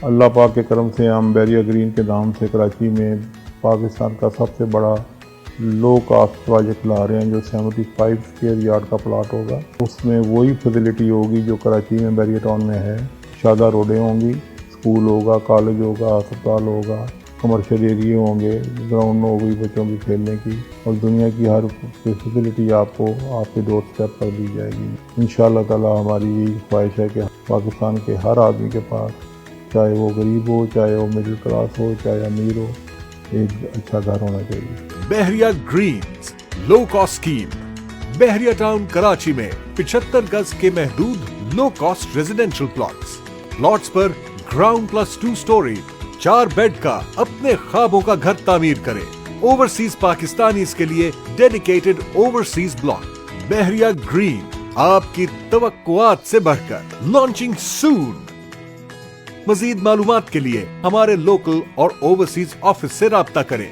اللہ پاک کے کرم سے ہم بحریہ گرین کے نام سے کراچی میں پاکستان کا سب سے بڑا لو کاسٹ پروجیکٹ لا رہے ہیں، جو 75 اسکوائر یارڈ کا پلاٹ ہوگا۔ اس میں وہی فیسلٹی ہوگی جو کراچی میں بحریہ ٹاؤن میں ہے۔ شادہ روڈیں ہوں گی، اسکول ہوگا، کالج ہوگا، ہسپتال ہوگا، کمرشل ایریے ہوں گے، گراؤنڈ ہوگی بچوں کی کھیلنے کی، اور دنیا کی ہر فیسلٹی آپ کو آپ کے ڈور اسٹیپ پر دی جائے گی۔ انشاءاللہ تعالی ہماری یہی خواہش ہے کہ پاکستان کے ہر آدمی کے پاس، چاہے وہ غریب ہو، چاہے وہ مڈل کلاس ہو، چاہے امیر ہو، ایک اچھا گھر ہونا چاہیے۔ بحریہ گرینز لو کاسٹ اسکیم بحریہ ٹاؤن کراچی میں 75 گز کے محدود لو کاسٹ ریزیڈینشل پلاٹس پر گراؤنڈ پلس 2 اسٹوری 4 بیڈ کا اپنے خوابوں کا گھر تعمیر کریں۔ اوورسیز پاکستانیز کے لیے ڈیڈیکیٹڈ اوورسیز بلاک بحریہ گرین، آپ کی توقعات سے بڑھ کر، لانچنگ سون۔ مزید معلومات کے لیے ہمارے لوکل اور اوورسیز آفس سے رابطہ کریں۔